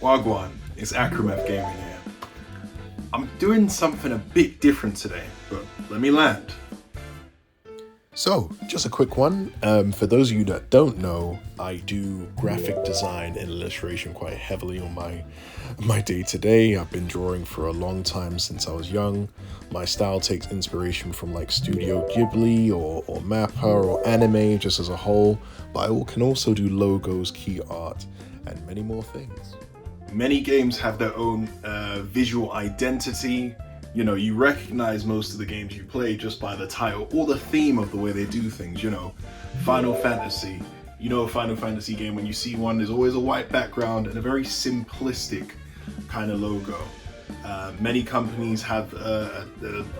Wagwan, it's Acrometh Gaming here. I'm doing something a bit different today, but let me land. So, just a quick one. For those of you that don't know, I do graphic design and illustration quite heavily on my day-to-day. I've been drawing for a long time since I was young. My style takes inspiration from like Studio Ghibli or Mappa or anime just as a whole, but I can also do logos, key art, and many more things. Many games have their own visual identity. You know, you recognize most of the games you play just by the title or the theme of the way they do things. You know, Final Fantasy. You know, a Final Fantasy game, when you see one, there's always a white background and a very simplistic kind of logo. Many companies have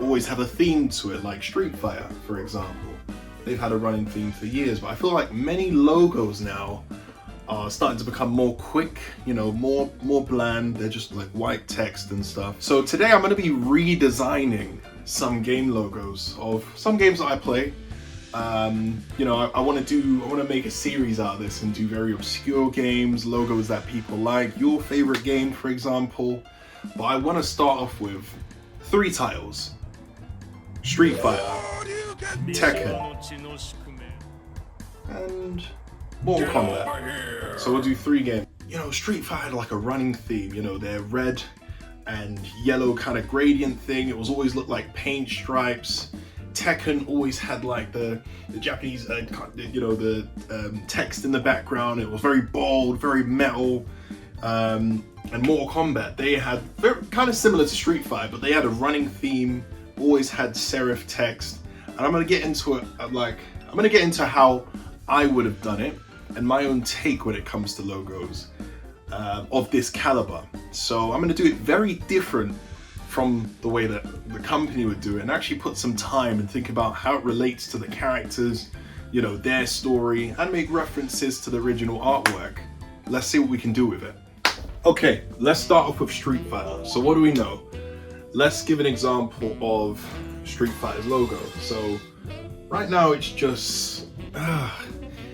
always have a theme to it, like Street Fighter, for example. They've had a running theme for years, but I feel like many logos now are starting to become more quick, you know, more bland. They're just like white text and stuff. So today I'm going to be redesigning some game logos of some games that I play. You know, I want to make a series out of this and do very obscure games, logos that people like, your favorite game, for example. But I want to start off with 3 titles: Street Fighter, Tekken, and Mortal Kombat. So we'll do 3 games. You know, Street Fighter had like a running theme. You know, their red and yellow kind of gradient thing. It was always looked like paint stripes. Tekken always had like the Japanese, you know, the text in the background. It was very bold, very metal. And Mortal Kombat, they had kind of similar to Street Fighter, but they had a running theme. Always had serif text. And I'm gonna get into it. I'm gonna get into how I would have done it and my own take when it comes to logos of this caliber. So I'm going to do it very different from the way that the company would do it, and actually put some time and think about how it relates to the characters, you know, their story, and make references to the original artwork. Let's see what we can do with it. Okay, let's start off with Street Fighter. So what do we know? Let's give an example of Street Fighter's logo. So right now it's just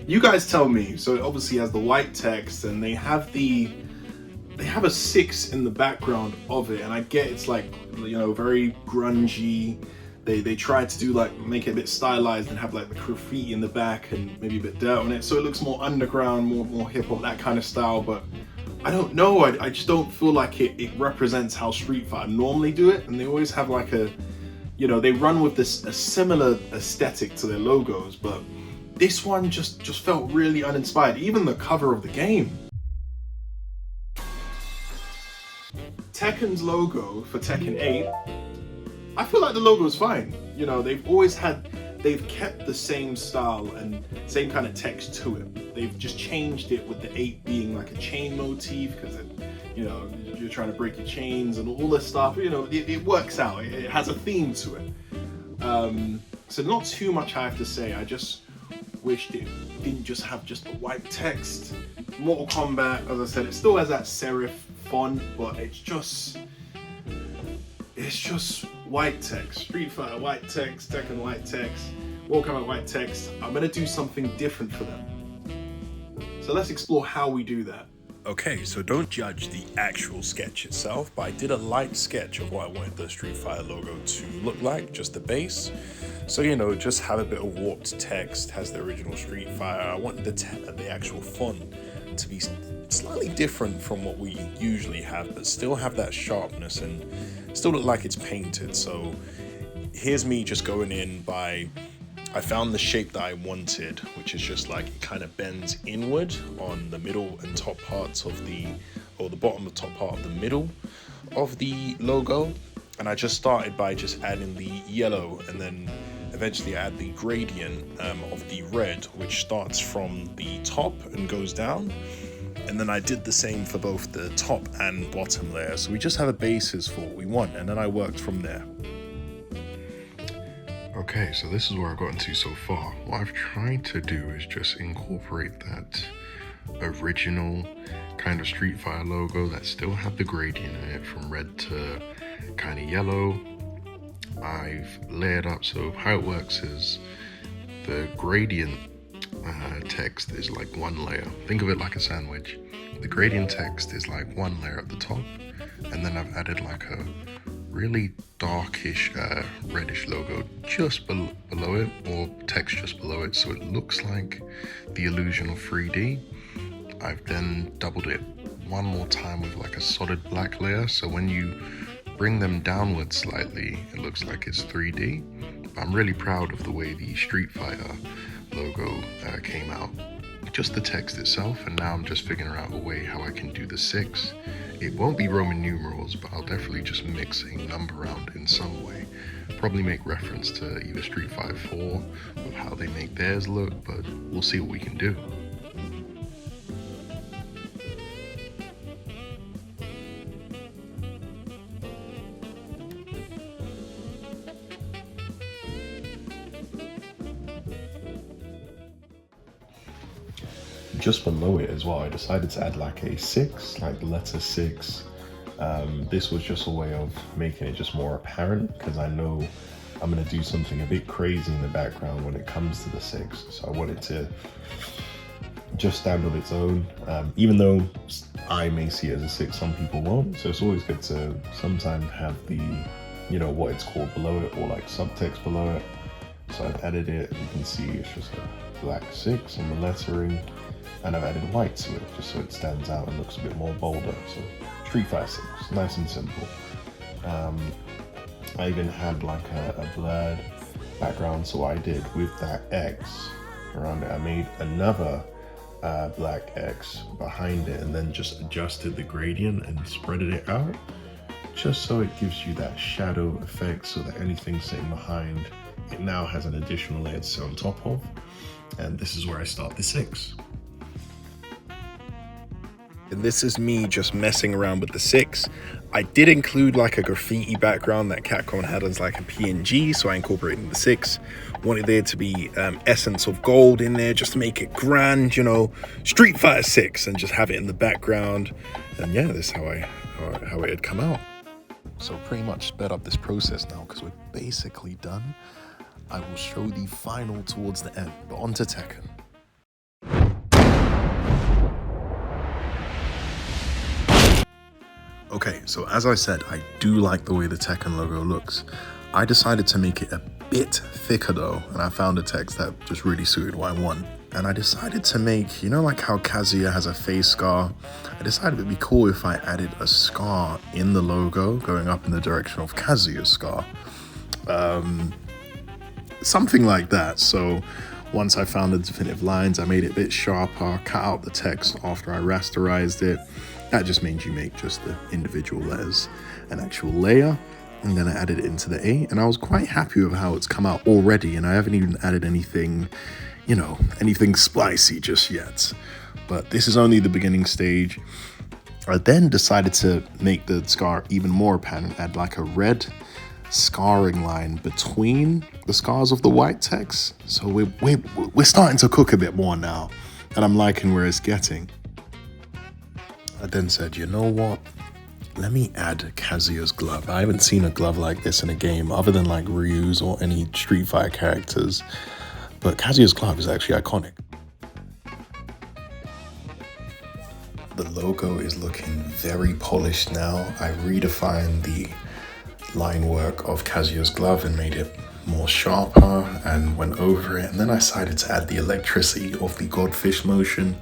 you guys tell me. So it obviously has the white text, and they have a 6 in the background of it, and I get it's like, you know, very grungy. They tried to do like make it a bit stylized and have like the graffiti in the back and maybe a bit dirt on it, so it looks more underground, more hip hop, that kind of style. But I don't know, I just don't feel like it represents how Street Fighter normally do it. And they always have like a, you know, they run with a similar aesthetic to their logos, but this one just felt really uninspired. Even the cover of the game. Tekken's logo for Tekken 8, I feel like the logo is fine. You know, they've kept the same style and same kind of text to it. They've just changed it with the 8 being like a chain motif, because you know, you're trying to break your chains and all this stuff. You know, it works out. It has a theme to it. So not too much I have to say. I just wished it didn't just have just the white text. Mortal Kombat, as I said, it still has that serif font, but it's just white text. Street Fighter, white text. Tekken, white text. Mortal Kombat, white text. I'm gonna do something different for them. So let's explore how we do that. Okay, so don't judge the actual sketch itself, but I did a light sketch of what I wanted the Street Fighter logo to look like, just the base. So, you know, just have a bit of warped text, has the original Street Fighter. I wanted the actual font to be slightly different from what we usually have, but still have that sharpness and still look like it's painted. So here's me just going in I found the shape that I wanted, which is just like it kind of bends inward on the middle and top parts of the bottom and top part of the middle of the logo. And I just started by just adding the yellow, and then eventually I add the gradient of the red, which starts from the top and goes down. And then I did the same for both the top and bottom layer. So we just have a basis for what we want, and then I worked from there. Okay, so this is where I've gotten to so far. What I've tried to do is just incorporate that original kind of Street Fighter logo that still had the gradient in it from red to kind of yellow. I've layered up, so how it works is the gradient text is like one layer. Think of it like a sandwich. The gradient text is like one layer at the top, and then I've added like a really darkish reddish logo just below it, or text just below it, so it looks like the illusion of 3D. I've then doubled it one more time with like a solid black layer, so when you bring them downward slightly, it looks like it's 3D. I'm really proud of the way the Street Fighter logo came out. Just the text itself, and now I'm just figuring out a way how I can do the 6. It won't be Roman numerals, but I'll definitely just mix a number around in some way. Probably make reference to either Street Fighter 4 with how they make theirs look, but we'll see what we can do. Just below it as well, I decided to add like a 6, like the letter 6. This was just a way of making it just more apparent, because I know I'm going to do something a bit crazy in the background when it comes to the 6. So I wanted to just stand on its own, even though I may see it as a 6, some people won't. So it's always good to sometimes have the, you know, what it's called below it, or like subtext below it. So I've added it. You can see it's just a black 6 on the lettering. And I've added white to it, just so it stands out and looks a bit more bolder. So Street Fighter 6, nice and simple. I even had like a blurred background, so I did with that X around it. I made another black X behind it, and then just adjusted the gradient and spreaded it out, just so it gives you that shadow effect, so that anything sitting behind it now has an additional layer to sit on top of. And this is where I start the 6. And this is me just messing around with the 6. I did include like a graffiti background that Capcom had as like a PNG, so I incorporated the 6. Wanted there to be essence of gold in there, just to make it grand, you know, Street Fighter 6, and just have it in the background. And yeah, this is how it had come out. So pretty much sped up this process now, because we're basically done. I will show the final towards the end, but on to Tekken. Okay, so as I said, I do like the way the Tekken logo looks. I decided to make it a bit thicker though, and I found a text that just really suited what I want. And I decided to make, you know, like how Kazuya has a face scar? I decided it'd be cool if I added a scar in the logo going up in the direction of Kazuya's scar. Something like that. So once I found the definitive lines, I made it a bit sharper, cut out the text after I rasterized it. That just means you make just the individual letters an actual layer, and then I added it into the A, and I was quite happy with how it's come out already, and I haven't even added anything, you know, anything spicy just yet. But this is only the beginning stage. I then decided to make the scar even more apparent, add like a red scarring line between the scars of the white text. So we're starting to cook a bit more now, and I'm liking where it's getting. I then said, you know what? Let me add Kazuya's glove. I haven't seen a glove like this in a game other than like Ryu's or any Street Fighter characters. But Kazuya's glove is actually iconic. The logo is looking very polished now. I redefined the line work of Kazuya's glove and made it more sharper and went over it. And then I decided to add the electricity of the Godfish motion.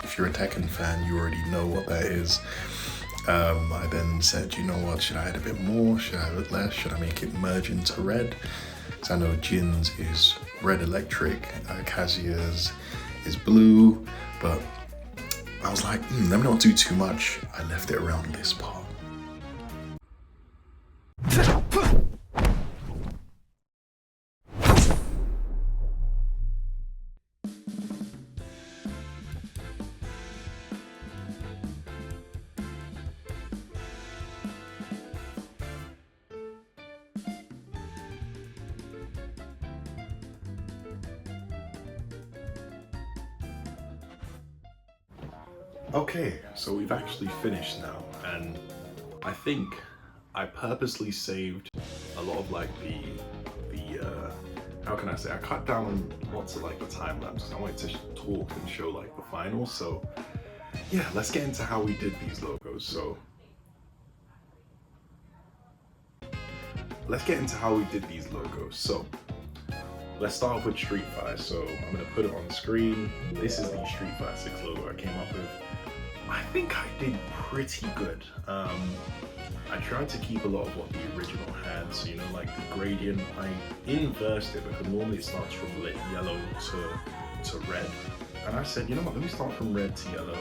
If you're a Tekken fan, you already know what that is. I then said, you know what, should I add a bit more? Should I add a bit less? Should I make it merge into red? Because I know Jin's is red electric, Kazuya's is blue, but I was like, let me not do too much. I left it around this part. Okay, so we've actually finished now, and I think I purposely saved a lot of like the how can I say, I cut down on lots of like the time lapse because I wanted to talk and show like the finals. So yeah, let's get into how we did these logos. So let's get into how we did these logos. So let's start off with Street Fighter. So I'm gonna put it on the screen. This is the Street Fighter 6 logo I came up with. I think I did pretty good. I tried to keep a lot of what the original had, so you know, like the gradient, I inversed it because normally it starts from yellow to red. And I said, you know what, let me start from red to yellow.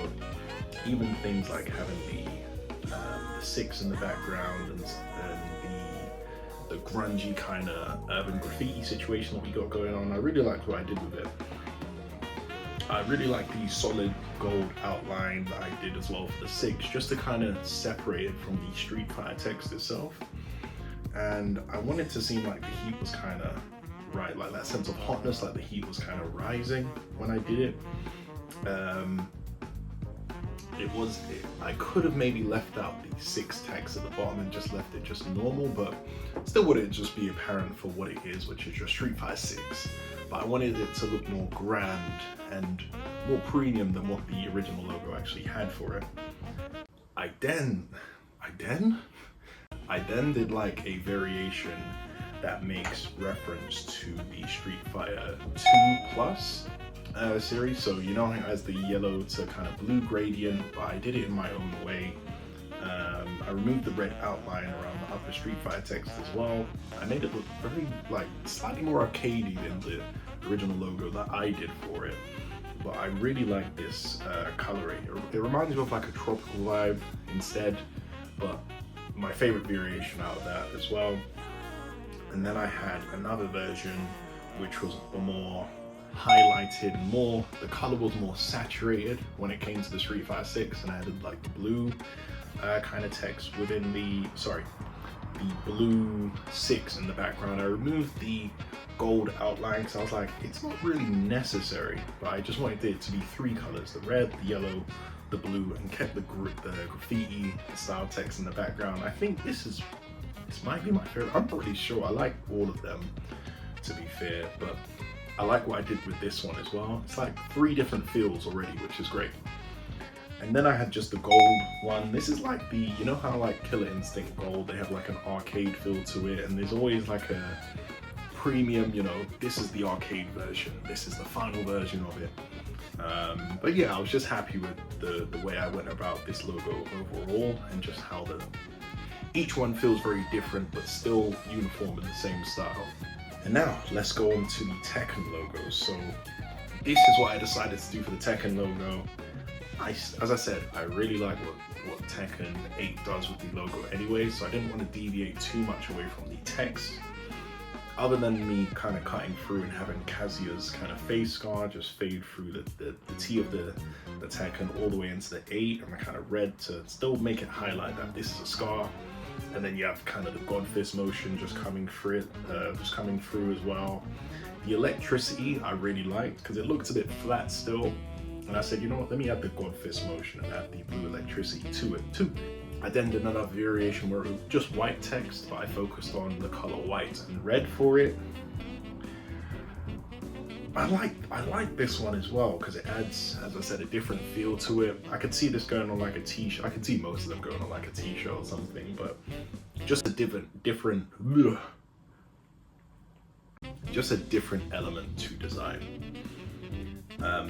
Even things like having the 6 in the background and the grungy kind of urban graffiti situation that we got going on. I really liked what I did with it. I really like the solid gold outline that I did as well for the 6, just to kind of separate it from the Street Fighter text itself. And I wanted to seem like the heat was kind of right, like that sense of hotness, like the heat was kind of rising when I did it. I could have maybe left out the 6 text at the bottom and just left it just normal, but still wouldn't just be apparent for what it is, which is just Street Fighter 6. But I wanted it to look more grand and more premium than what the original logo actually had for it. I then did like a variation that makes reference to the Street Fighter 2 Plus series. So you know, it has the yellow to kind of blue gradient, but I did it in my own way. I removed the red outline around the upper Street Fighter text as well. I made it look very, like, slightly more arcadey than the original logo that I did for it. But I really like this coloring. It reminds me of like a tropical vibe instead, but my favorite variation out of that as well. And then I had another version which was more highlighted, the color was more saturated when it came to the Street Fighter 6, and I added like the blue kind of text within the blue 6 in the background. I removed the gold outline because I was like, it's not really necessary, but I just wanted it to be 3 colors, the red, the yellow, the blue, and kept the graffiti style text in the background. I think this might be my favorite. I'm pretty sure I like all of them, to be fair, but I like what I did with this one as well. It's like 3 different feels already, which is great. And then I had just the gold one. This is like the, you know how like Killer Instinct Gold, they have like an arcade feel to it, and there's always like a premium, you know, this is the arcade version, this is the final version of it. But yeah, I was just happy with the way I went about this logo overall, and just how each one feels very different but still uniform in the same style. And now let's go on to the Tekken logo. So this is what I decided to do for the Tekken logo. As I said, I really like what Tekken 8 does with the logo anyway, so I didn't want to deviate too much away from the text, other than me kind of cutting through and having Kazuya's kind of face scar just fade through the T of the Tekken all the way into the 8, and the kind of red to still make it highlight that this is a scar. And then you have kind of the God Fist motion just coming through as well. The electricity I really liked because it looked a bit flat still. And I said, you know what, let me add the God Fist motion and add the blue electricity to it too. I then did another variation where it was just white text, but I focused on the color white and red for it. I like this one as well because it adds, as I said, a different feel to it. I could see this going on like a t-shirt. I could see most of them going on like a t-shirt or something, but just a different element to design.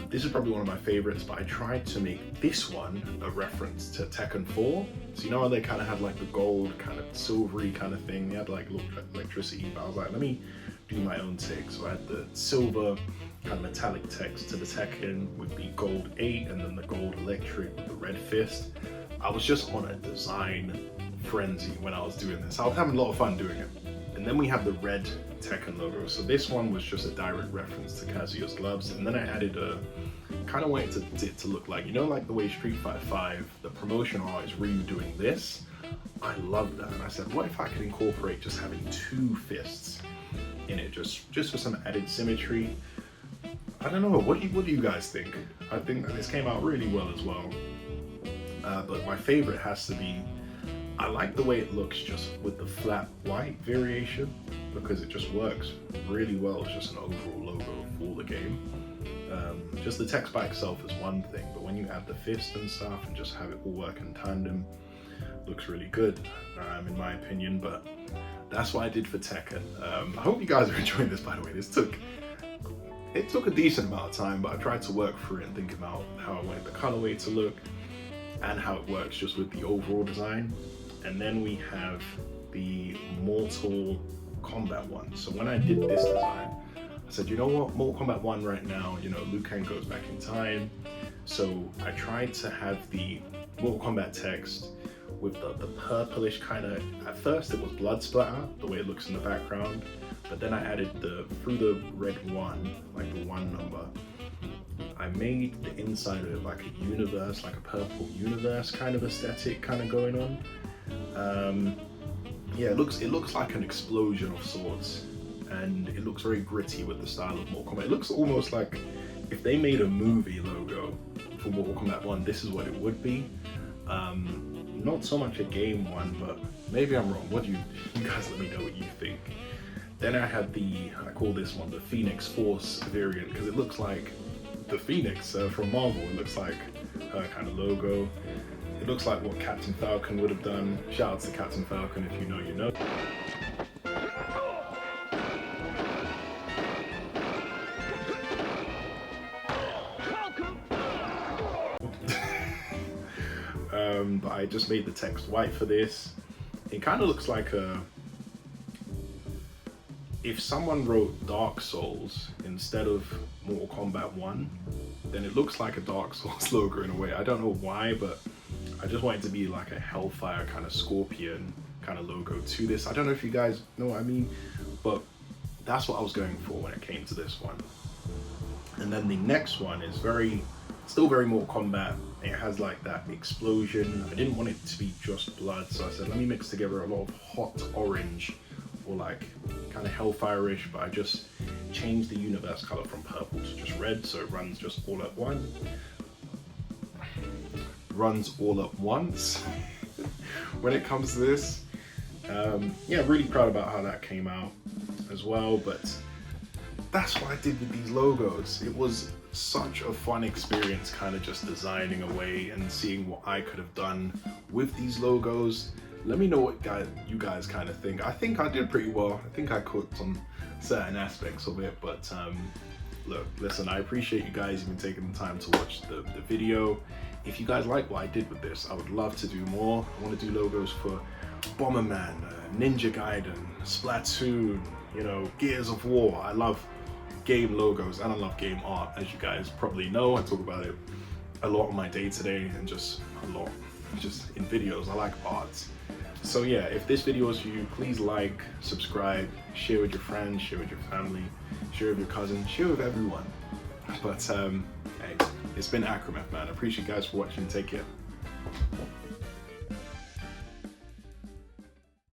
This is probably one of my favorites, but I tried to make this one a reference to Tekken 4. So you know how they kind of had like the gold, kind of silvery kind of thing? They had like electricity, but I was like, let me do my own take. So I had the silver kind of metallic text to the Tekken with the gold 8 and then the gold electric with the red fist. I was just on a design frenzy when I was doing this. I was having a lot of fun doing it. And then we have the red Tekken logo. So this one was just a direct reference to Kazuya's gloves. And then I added kind of wanted it to look like, you know, like the way Street Fighter 5, the promotion art is Ryu doing this. I love that. And I said, what if I could incorporate just having 2 fists in it, just for some added symmetry? I don't know, what do you guys think? I think that this came out really well as well. But my favorite has to be, I like the way it looks just with the flat white variation. because it just works really well. It's just an overall logo for the game. Just the text by itself is one thing, but when you add the fist and stuff and just have it all work in tandem, looks really good, in my opinion. But that's what I did for Tekken. I hope you guys are enjoying this, by the way. It took a decent amount of time, but I tried to work through it and think about how I wanted the colorway to look and how it works just with the overall design. And then we have the Mortal Kombat one. So when I did this design, I said, you know what, Mortal Kombat 1 right now, you know, Liu Kang goes back in time. So I tried to have the Mortal Kombat text with the purplish kind of, at first it was blood splatter, the way it looks in the background, but then I added through the red 1, like the 1 number, I made the inside of it like a universe, like a purple universe kind of aesthetic kind of going on. Yeah, it looks like an explosion of sorts, and it looks very gritty with the style of Mortal Kombat. It looks almost like if they made a movie logo for Mortal Kombat 1, this is what it would be. Not so much a game one, but maybe I'm wrong. What do you guys let me know what you think. Then I had I call this one the Phoenix Force variant, because it looks like the Phoenix from Marvel. It looks like her kind of logo. It looks like what Captain Falcon would have done. Shout out to Captain Falcon, if you know, you know. But I just made the text white for this. It kind of looks like if someone wrote Dark Souls instead of Mortal Kombat 1, then it looks like a Dark Souls logo in a way. I don't know why, but I just want it to be like a Hellfire kind of Scorpion kind of logo to this. I don't know if you guys know what I mean, but that's what I was going for when it came to this one. And then the next one is still very Mortal Kombat. It has like that explosion. I didn't want it to be just blood, so I said, let me mix together a lot of hot orange or like kind of Hellfire-ish, but I just changed the universe color from purple to just red, so it runs just all at once. When it comes to this. Yeah, really proud about how that came out as well, but that's what I did with these logos. It was such a fun experience kind of just designing away and seeing what I could have done with these logos. Let me know what you guys kind of think. I think I did pretty well. I think I cooked on certain aspects of it, but look, listen, I appreciate you guys even taking the time to watch the video. If you guys like what I did with this, I would love to do more. I want to do logos for Bomberman, Ninja Gaiden, Splatoon, you know, Gears of War. I love game logos and I love game art, as you guys probably know. I talk about it a lot on my day-to-day and just a lot just in videos. I like art. So yeah, if this video is for you, please like, subscribe, share with your friends, share with your family, share with your cousins, share with everyone. But hey, it's been Acrometh, man. I appreciate you guys for watching. Take care.